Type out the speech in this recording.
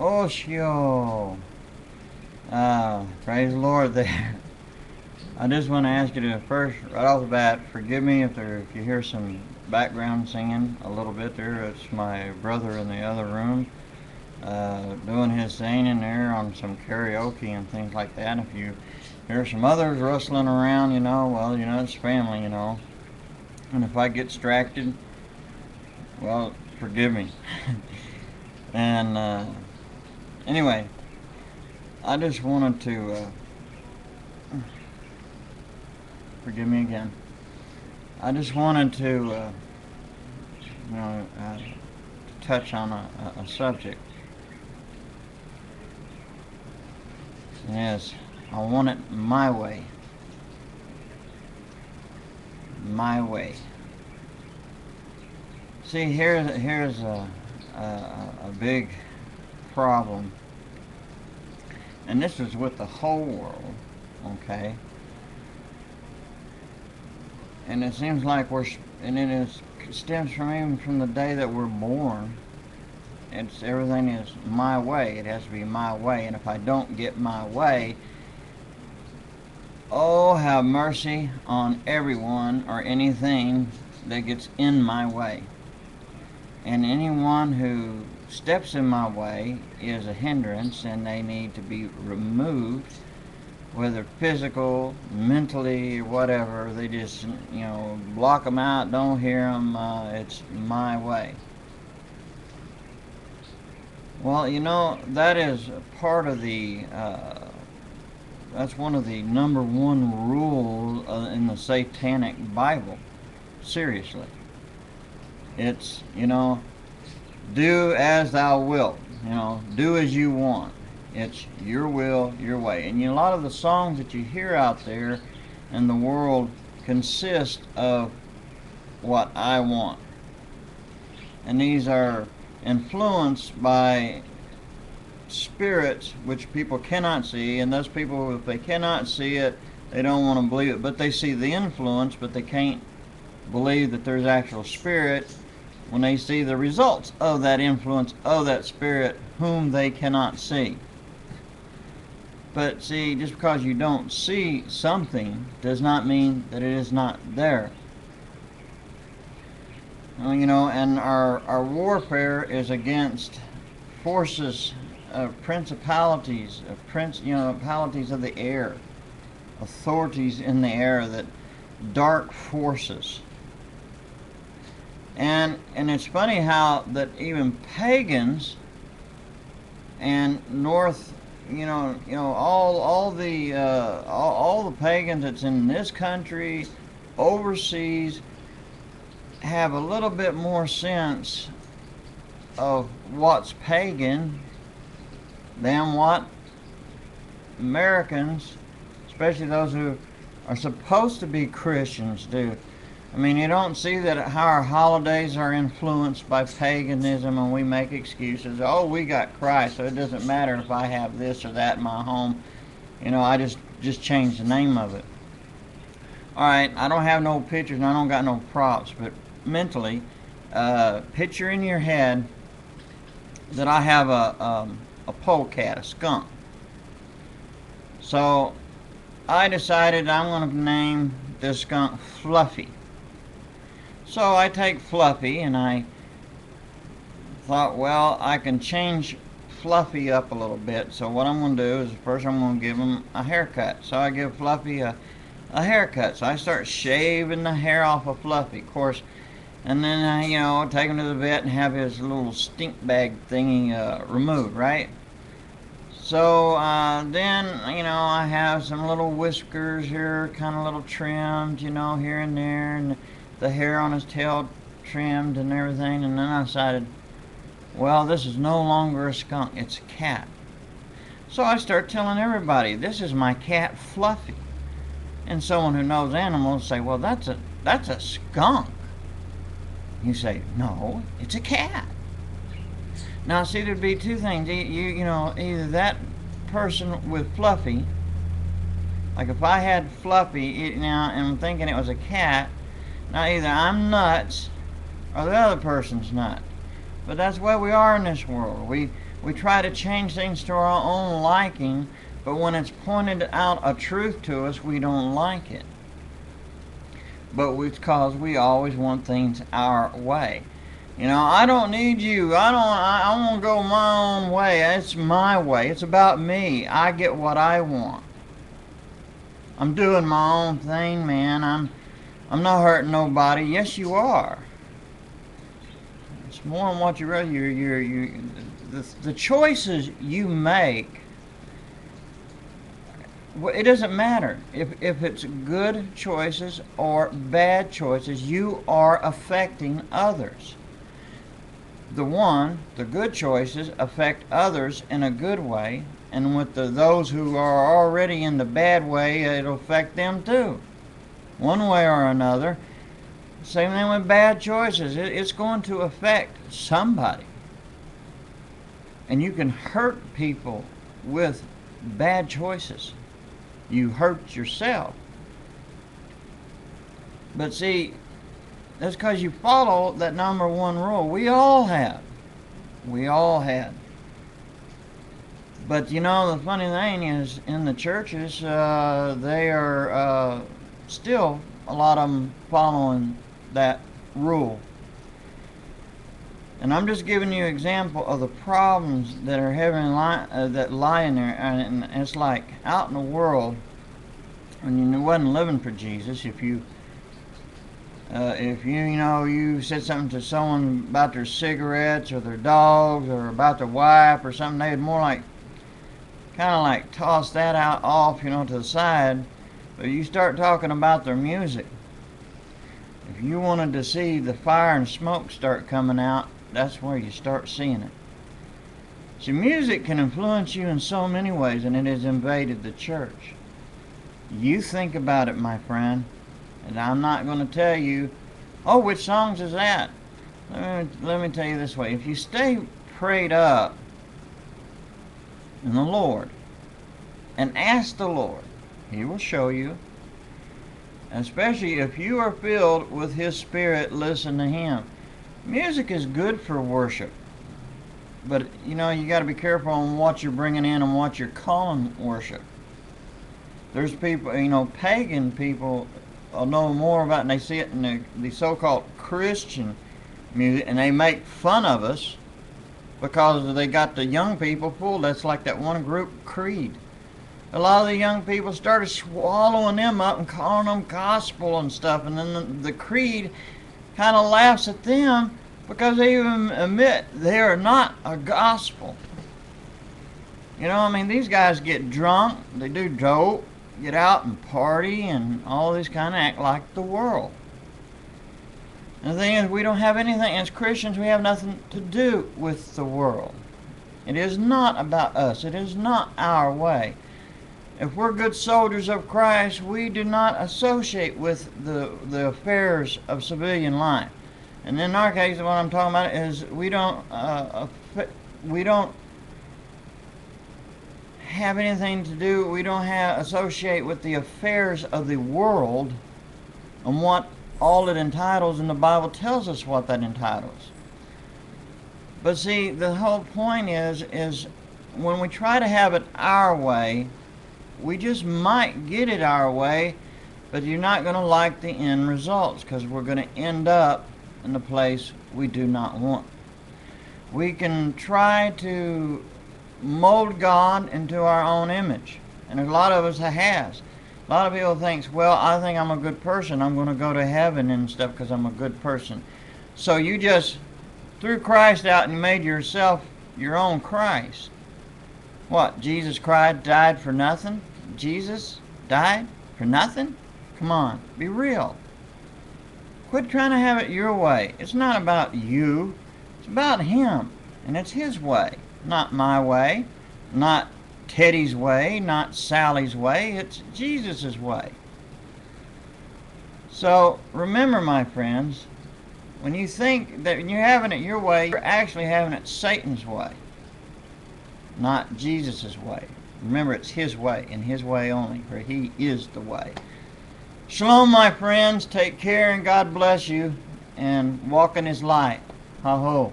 Oshio. Praise the Lord there. I just want to ask you to first, right off the bat, forgive me if you hear some background singing a little bit there. It's my brother in the other room doing his thing in there on some karaoke and things like that. If you hear some others rustling around, well, it's family. And if I get distracted, well, forgive me. And anyway, I just wanted to forgive me again. I just wanted to, touch on a subject. Yes, I want it my way. My way. See, here's a big problem, and this is with the whole world, okay? And it seems like stems from even from the day that we're born. Everything is my way. It has to be my way, and if I don't get my way, oh, have mercy on everyone or anything that gets in my way. And anyone who steps in my way is a hindrance, and they need to be removed, whether physical, mentally, or whatever. They just, block them out, don't hear them. It's my way. Well, that is part of that's one of the number one rules in the Satanic Bible. Seriously. It's, do as thou wilt. Do as you want. It's your will, your way. And a lot of the songs that you hear out there in the world consist of what I want. And these are influenced by spirits which people cannot see, and those people, if they cannot see it, they don't want to believe it. But they see the influence, but they can't believe that there's actual spirit when they see the results of that influence of that spirit whom they cannot see. But see, just because you don't see something does not mean that it is not there. And our warfare is against forces of principalities, principalities of the air, authorities in the air, that dark forces. And it's funny how that even pagans and all the pagans that's in this country, overseas, have a little bit more sense of what's pagan than what Americans, especially those who are supposed to be Christians, do. I mean, you don't see that how our holidays are influenced by paganism, and we make excuses. Oh, we got Christ, so it doesn't matter if I have this or that in my home. I just changed the name of it. Alright, I don't have no pictures and I don't got no props, but mentally, picture in your head that I have a polecat, a skunk. So I decided I'm going to name this skunk Fluffy. So I take Fluffy, and I thought, well, I can change Fluffy up a little bit. So what I'm going to do is first I'm going to give him a haircut. So I give Fluffy a haircut. So I start shaving the hair off of Fluffy, of course. And then I, take him to the vet and have his little stink bag thingy removed, right? So then, I have some little whiskers here, kind of little trimmed, here and there, and the hair on his tail trimmed and everything. And then I decided, well, this is no longer a skunk, it's a cat. So I start telling everybody, this is my cat Fluffy. And someone who knows animals say, well, that's a skunk. You say, no, it's a cat. Now, see, there'd be two things. Either that person with Fluffy, like if I had Fluffy now and I'm thinking it was a cat, now either I'm nuts or the other person's nuts. But that's where we are in this world. We try to change things to our own liking, but when it's pointed out a truth to us, we don't like it. But it's because we always want things our way. I don't need you. I want to go my own way. It's my way. It's about me. I get what I want. I'm doing my own thing, man. I'm not hurting nobody. Yes, you are. It's more than what you really. The choices you make. It doesn't matter if it's good choices or bad choices. You are affecting others. The good choices affect others in a good way, and with those who are already in the bad way, it'll affect them too, one way or another. Same thing with bad choices. It's going to affect somebody, and you can hurt people with bad choices. You hurt yourself. But see, that's because you follow that number one rule. We all have. We all had. But the funny thing is, in the churches, they are still, a lot of them, following that rule. And I'm just giving you an example of the problems that are that lie in there. And it's like out in the world, when you wasn't living for Jesus, if you you said something to someone about their cigarettes or their dogs or about their wife or something, they'd more kind of like toss that off, to the side. But you start talking about their music. If you wanted to see the fire and smoke start coming out, that's where you start seeing it. See, music can influence you in so many ways, and it has invaded the church. You think about it, my friend. And I'm not going to tell you, oh, which songs is that? Let me tell you this way. If you stay prayed up in the Lord and ask the Lord, He will show you. Especially if you are filled with His Spirit, listen to Him. Music is good for worship. But, you got to be careful on what you're bringing in and what you're calling worship. There's people, pagan people know more about it, and they see it in the so-called Christian music, and they make fun of us because they got the young people fooled. That's like that one group, Creed. A lot of the young people started swallowing them up and calling them gospel and stuff, and then the Creed kind of laughs at them because they even admit they are not a gospel. These guys get drunk, they do dope, get out and party and all this kind of act like the world. And the thing is, we don't have anything, as Christians, we have nothing to do with the world. It is not about us. It is not our way. If we're good soldiers of Christ, we do not associate with the affairs of civilian life. And in our case, what I'm talking about is we don't have anything to do. We don't associate with the affairs of the world and what all it entitles, and the Bible tells us what that entitles. But see, the whole point is when we try to have it our way, we just might get it our way, but you're not going to like the end results, because we're going to end up in the place we do not want. We can try to mold God into our own image, and a lot of us has. A lot of people think, well, I think I'm a good person, I'm going to go to heaven and stuff because I'm a good person. So you just threw Christ out and made yourself your own Christ. What, Jesus Christ died for nothing? Jesus died for nothing? Come on, be real. Quit trying to have it your way. It's not about you, it's about Him, and it's His way. Not my way, not Teddy's way, not Sally's way. It's Jesus' way. So remember, my friends, when you think that you're having it your way, you're actually having it Satan's way, not Jesus' way. Remember, it's His way, and His way only, for He is the way. Shalom, my friends. Take care, and God bless you, and walk in His light. Ha-ho.